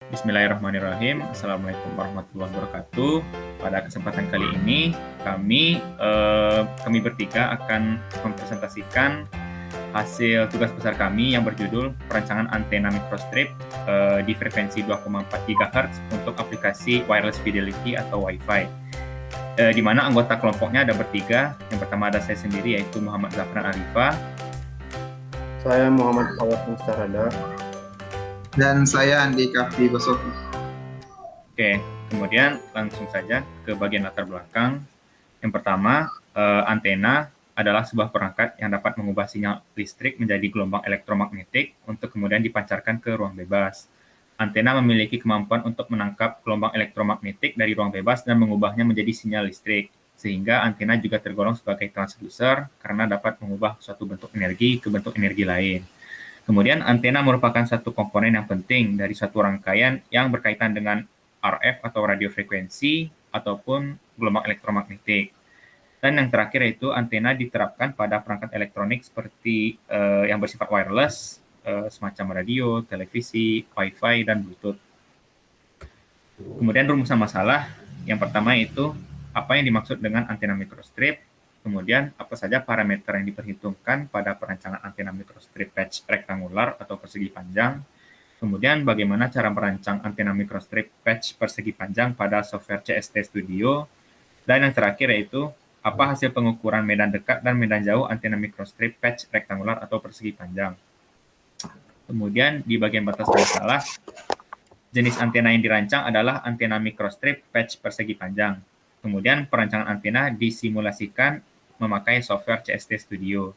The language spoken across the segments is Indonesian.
Bismillahirrahmanirrahim. Assalamualaikum warahmatullahi wabarakatuh. Pada kesempatan kali ini kami bertiga akan mempresentasikan hasil tugas besar kami yang berjudul perancangan antena microstrip di frekuensi 2,4 GHz untuk aplikasi wireless fidelity atau Wi-Fi. Di mana anggota kelompoknya ada bertiga. Yang pertama ada saya sendiri, yaitu Muhammad Zafran Arifah. Saya Muhammad Fawaz Mustarada. Dan saya Andi Kafi Basofi. Oke, kemudian langsung saja ke bagian latar belakang. Yang pertama, antena adalah sebuah perangkat yang dapat mengubah sinyal listrik menjadi gelombang elektromagnetik untuk kemudian dipancarkan ke ruang bebas. Antena memiliki kemampuan untuk menangkap gelombang elektromagnetik dari ruang bebas dan mengubahnya menjadi sinyal listrik, sehingga antena juga tergolong sebagai transducer karena dapat mengubah suatu bentuk energi ke bentuk energi lain. Kemudian antena merupakan satu komponen yang penting dari suatu rangkaian yang berkaitan dengan RF atau radiofrekuensi ataupun gelombang elektromagnetik. Dan yang terakhir yaitu antena diterapkan pada perangkat elektronik seperti yang bersifat wireless, semacam radio, televisi, Wi-Fi, dan Bluetooth. Kemudian rumusan masalah, yang pertama itu apa yang dimaksud dengan antena microstrip, kemudian apa saja parameter yang diperhitungkan pada perancangan antena microstrip patch rektangular atau persegi panjang, kemudian bagaimana cara merancang antena microstrip patch persegi panjang pada software CST Studio, dan yang terakhir yaitu apa hasil pengukuran medan dekat dan medan jauh antena microstrip patch rektangular atau persegi panjang. Kemudian di bagian batas masalah, jenis antena yang dirancang adalah antena microstrip patch persegi panjang. Kemudian perancangan antena disimulasikan memakai software CST Studio.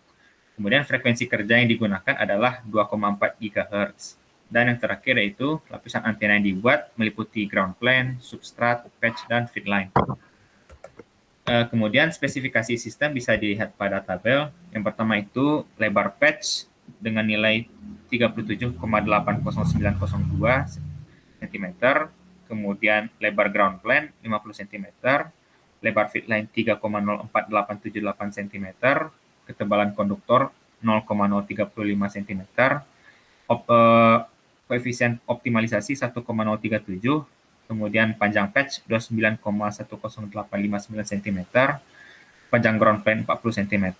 Kemudian frekuensi kerja yang digunakan adalah 2,4 GHz. Dan yang terakhir yaitu lapisan antena yang dibuat meliputi ground plane, substrat, patch, dan feed line. Kemudian spesifikasi sistem bisa dilihat pada tabel. Yang pertama itu lebar patch dengan nilai 37,80902 cm, kemudian lebar ground plane 50 cm, lebar feed line 3,04878 cm, ketebalan konduktor 0,035 cm, koefisien optimalisasi 1,037, kemudian panjang patch 29,10859 cm, panjang ground plane 40 cm,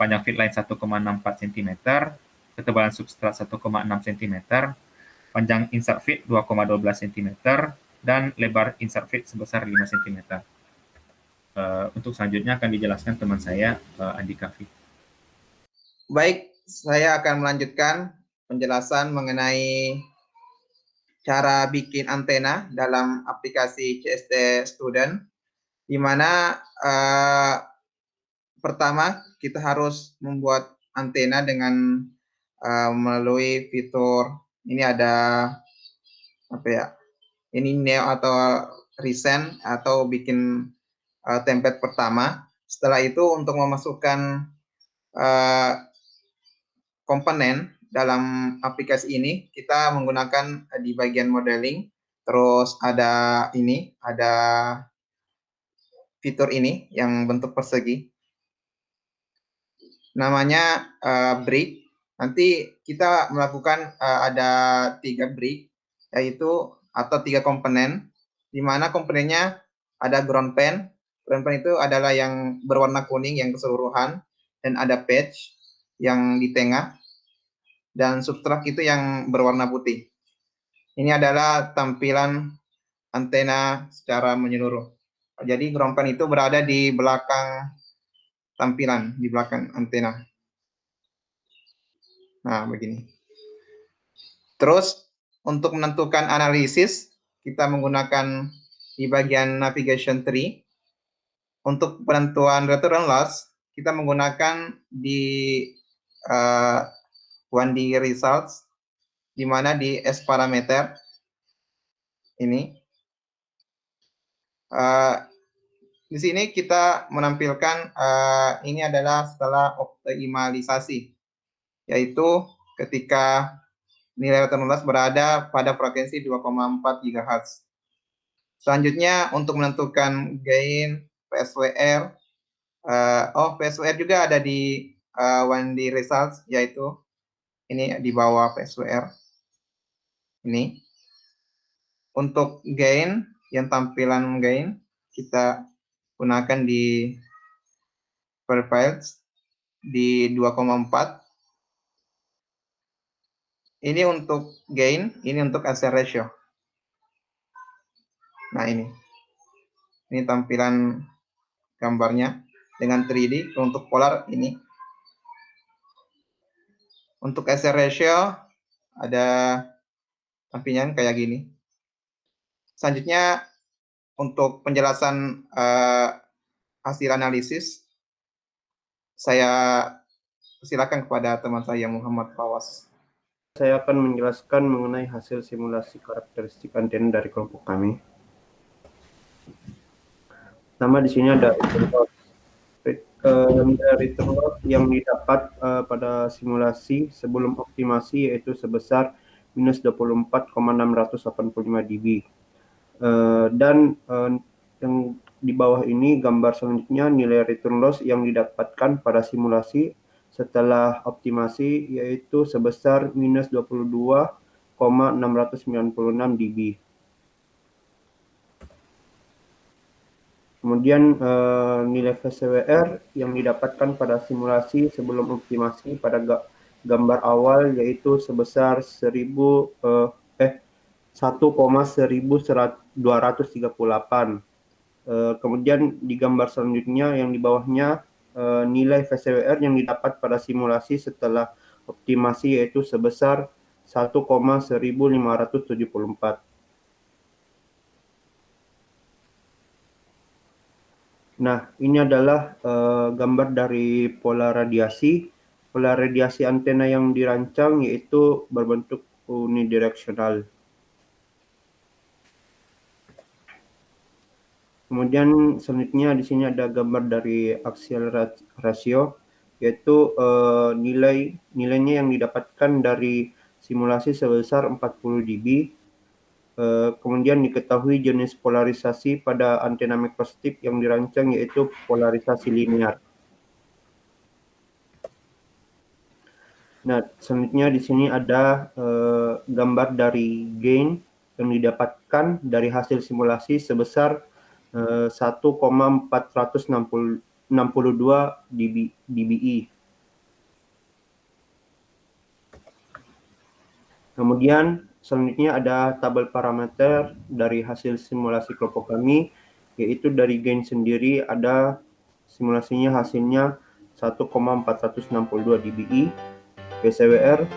panjang feed line 1,64 cm, ketebalan substrat 1,6 cm, panjang insert feed 2,12 cm, dan lebar insert feed sebesar 5 cm. Untuk selanjutnya akan dijelaskan teman saya, Andi Kafi. Baik, saya akan melanjutkan penjelasan mengenai cara bikin antena dalam aplikasi CST Student, di mana pertama kita harus membuat antena dengan melalui fitur ini ada apa ya? Ini neo atau resend atau bikin template pertama. Setelah itu untuk memasukkan komponen dalam aplikasi ini kita menggunakan di bagian modeling, terus ada fitur ini yang bentuk persegi, namanya brick. Nanti kita melakukan ada 3 brick, yaitu atau 3 komponen, di mana komponennya ada ground plane. Ground plane itu adalah yang berwarna kuning yang keseluruhan, dan ada patch yang di tengah, dan substrat itu yang berwarna putih. Ini adalah tampilan antena secara menyeluruh. Jadi ground plane itu berada di belakang tampilan, di belakang antena. Nah, begini. Terus untuk menentukan analisis, kita menggunakan di bagian navigation tree. Untuk penentuan return loss, kita menggunakan di 1D results, di mana di S parameter ini. Di sini kita menampilkan ini adalah setelah optimalisasi, yaitu ketika nilai return loss berada pada frekuensi 2,4 GHz. Selanjutnya untuk menentukan gain PSWR, PSWR juga ada di 1D results, yaitu ini di bawah PSWR ini. Untuk gain, yang tampilan gain, kita gunakan di profiles di 2,4. Ini untuk gain, ini untuk aspect ratio. Nah, ini tampilan gambarnya dengan 3D. Untuk polar ini. Untuk aspect ratio ada tampilan kayak gini. Selanjutnya untuk penjelasan hasil analisis, saya silakan kepada teman saya Muhammad Fawaz. Saya akan menjelaskan mengenai hasil simulasi karakteristik antena dari kelompok kami. Pertama di sini ada return loss yang didapat pada simulasi sebelum optimasi, yaitu sebesar minus 24,685 dB. Dan yang di bawah ini gambar selanjutnya nilai return loss yang didapatkan pada simulasi setelah optimasi, yaitu sebesar minus 22,696 dB. Kemudian nilai VCWR yang didapatkan pada simulasi sebelum optimasi pada gambar awal, yaitu sebesar 1,1238. Kemudian di gambar selanjutnya yang di bawahnya nilai VCWR yang didapat pada simulasi setelah optimasi, yaitu sebesar 1,1574. Nah, ini adalah gambar dari pola radiasi. Pola radiasi antena yang dirancang yaitu berbentuk unidireksional. Kemudian selanjutnya di sini ada gambar dari axial ratio, yaitu nilainya yang didapatkan dari simulasi sebesar 40 dB. Kemudian diketahui jenis polarisasi pada antena mikrostrip yang dirancang yaitu polarisasi linear. Nah, selanjutnya di sini ada gambar dari gain yang didapatkan dari hasil simulasi sebesar 1,462 dBi. Kemudian selanjutnya ada tabel parameter dari hasil simulasi kelompok kami, yaitu dari gain sendiri ada simulasinya hasilnya 1,462 dBi, VCWR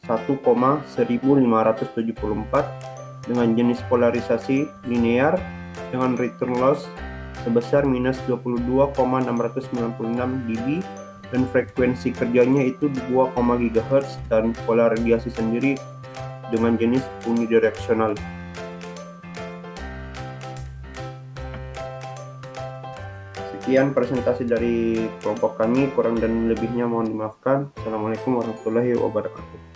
1,1574 dengan jenis polarisasi linear dengan return loss sebesar minus 22,696 dB dan frekuensi kerjanya itu 2, GHz dan pola radiasi sendiri dengan jenis unidireksional. Sekian presentasi dari kelompok kami, kurang dan lebihnya mohon dimaafkan. Assalamualaikum warahmatullahi wabarakatuh.